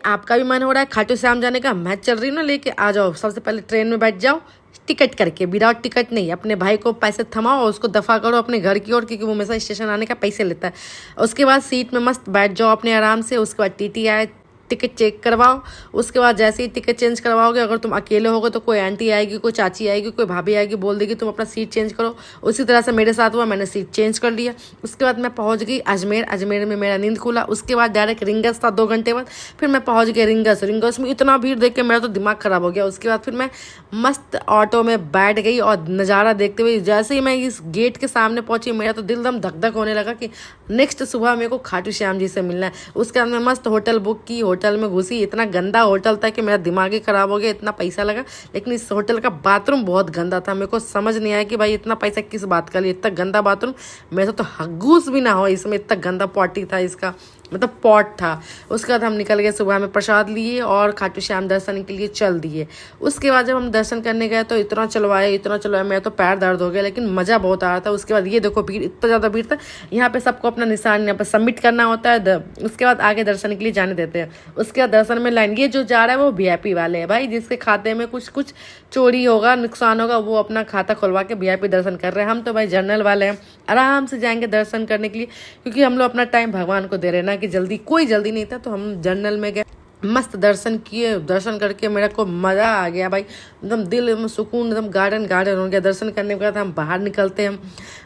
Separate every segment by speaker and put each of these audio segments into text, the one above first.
Speaker 1: आपका भी मन हो रहा है खाटू श्याम जाने का, मैं चल रही हूँ ना लेके, आ जाओ। सबसे पहले ट्रेन में बैठ जाओ, टिकट करके, विदाउट टिकट नहीं। अपने भाई को पैसे थमाओ और उसको दफा करो अपने घर की ओर, क्योंकि वो हमेशा स्टेशन आने का पैसे लेता है। उसके बाद सीट में मस्त बैठ जाओ अपने आराम से। उसके बाद टीटी आए, टिकट चेक करवाओ। उसके बाद जैसे ही टिकट चेंज करवाओगे, अगर तुम अकेले होगे तो कोई आंटी आएगी, कोई चाची आएगी, कोई भाभी आएगी, बोल देगी तुम अपना सीट चेंज करो। उसी तरह से मेरे साथ हुआ, मैंने सीट चेंज कर लिया। उसके बाद मैं पहुंच गई अजमेर। अजमेर में मेरा नींद खुला। उसके बाद डायरेक्ट रिंगस था 2 घंटे बाद। फिर मैं पहुंच गई रिंगस। रिंगस में इतना भीड़ देख के मेरा तो दिमाग खराब हो गया। उसके बाद फिर मैं मस्त ऑटो में बैठ गई और नज़ारा देखते हुए जैसे ही मैं इस गेट के सामने पहुंची, मेरा तो दिल दम धक धक होने लगा कि नेक्स्ट सुबह मेरे को खाटू श्याम जी से मिलना है। उसके बाद मैं मस्त होटल बुक की, होटल में घुसी। इतना गंदा होटल था कि मेरा दिमाग ही खराब हो गया। इतना पैसा लगा, लेकिन इस होटल का बाथरूम बहुत गंदा था। मेरे को समझ नहीं आया कि भाई इतना पैसा किस बात का लिए, इतना गंदा बाथरूम। मेरे तो हग्गूस भी ना हो इसमें, इतना गंदा पॉटी था इसका, मतलब पॉट था। उसके बाद हम निकल गए, सुबह में प्रसाद लिए और खाटू श्याम दर्शन के लिए चल दिए। उसके बाद जब हम दर्शन करने गए तो इतना चलवाए मेरा तो पैर दर्द हो गया, लेकिन मज़ा बहुत आ रहा था। उसके बाद ये देखो भीड़, इतना ज़्यादा भीड़ था। यहाँ पे सबको अपना निशान यहाँ पे सबमिट करना होता है, उसके बाद आगे दर्शन के लिए जाने देते हैं। उसके बाद दर्शन में लाइन, ये जो जा रहा है वो वीआईपी वाले हैं भाई, जिसके खाते में कुछ चोरी होगा, नुकसान होगा, वो अपना खाता खुलवा के वीआईपी दर्शन कर रहे हैं। हम तो भाई जनरल वाले हैं, आराम से जाएंगे दर्शन करने के लिए, क्योंकि हम लोग अपना टाइम भगवान को दे रहे हैं ना, कि जल्दी कोई जल्दी नहीं था। तो हम जनरल में गए, मस्त दर्शन किए। दर्शन करके मेरा को मज़ा आ गया भाई, एकदम दिल में सुकून, एकदम गार्डन गार्डन हो गया। दर्शन करने के बाद हम बाहर निकलते हैं।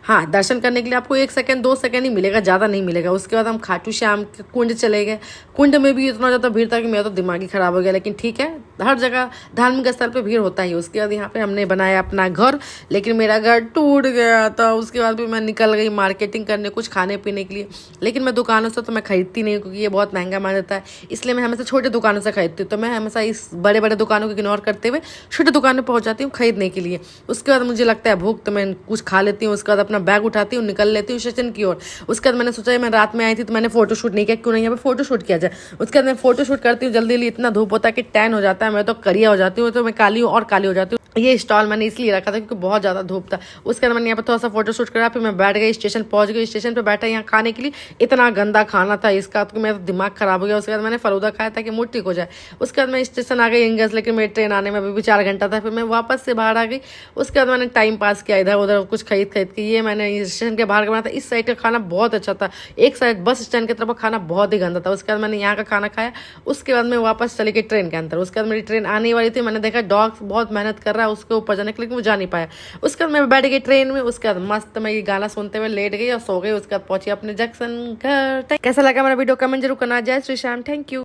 Speaker 1: हाँ, दर्शन करने के लिए आपको 1 सेकंड 2 सेकंड ही मिलेगा, ज़्यादा नहीं मिलेगा। उसके बाद हम खाटू श्याम के कुंड चले गए। कुंड में भी इतना ज़्यादा भीड़ था कि मेरा तो दिमाग ही खराब हो गया, लेकिन ठीक है, हर जगह धार्मिक स्थल पर भीड़ होता ही। उसके बाद यहाँ पे हमने बनाया अपना घर, लेकिन मेरा घर टूट गया था। उसके बाद भी मैं निकल गई मार्केटिंग करने, कुछ खाने पीने के लिए। लेकिन मैं दुकानों से तो मैं खरीदती नहीं, क्योंकि ये बहुत महंगा माना जाता है, इसलिए मैं हमेशा छोटे दुकानों से खरीदती हूँ। तो मैं हमेशा इस बड़े बड़े दुकानों को इग्नोर करते हुए छोटे दुकानों पर पहुँच जाती हूँ खरीदने के लिए। उसके बाद मुझे लगता है भूख, तो मैं कुछ खा लेती हूँ। उसके बाद अपना बैग उठाती हूँ, निकल लेती हूँ स्टेशन की ओर। उसके बाद मैंने सोचा मैं रात में आई थी तो मैंने फोटो शूट नहीं किया, क्यों नहीं यहाँ पे फोटो शूट किया जाए। उसके बाद मैं फोटो शूट करती हूँ जल्दी, इतना धूप होता है कि टैन हो जाता है, मैं तो करिया हो जाती हूँ, तो मैं काली हूँ और काली हो जाती हूँ। ये स्टॉल मैंने इसलिए रखा था क्योंकि बहुत ज़्यादा धूप था। उसके बाद मैंने यहाँ पर थोड़ा सा फोटो शूट करा, फिर मैं बैठ गई, स्टेशन पहुँच गई। स्टेशन पर बैठा यहाँ खाने के लिए, इतना गंदा खाना था इसका तो मेरा दिमाग खराब हो गया। उसके बाद मैंने फलूदा खाया ताकि मूड ठीक हो जाए। उसके बाद मैं स्टेशन आ गई इंगस, लेकिन मेरी ट्रेन आने में अभी भी 4 घंटा था। फिर मैं वापस से बाहर आ गई। उसके बाद मैंने टाइम पास किया इधर उधर कुछ खरीद के। ये मैंने स्टेशन के बाहर का बना था। इस साइड का खाना बहुत अच्छा था, एक साइड बस स्टैंड की तरफ खाना बहुत ही गंदा था। उसके बाद मैंने यहाँ का खाना खाया। उसके बाद मैं वापस चली गई ट्रेन के अंदर। उसके बाद मेरी ट्रेन आने वाली थी, मैंने देखा डॉग बहुत मेहनत कर रहा है उसके ऊपर जाने के लिए, लेकिन वो जा नहीं पाया। उसके बाद मैं बैठ गई ट्रेन में। उसके बाद मस्त मैं ये गाना सुनते हुए लेट गई और सो गई। उसके बाद पहुंची अपने जंक्शन घर। कैसा लगा मेरा वीडियो कमेंट जरूर करना। जय श्री श्याम, थैंक यू।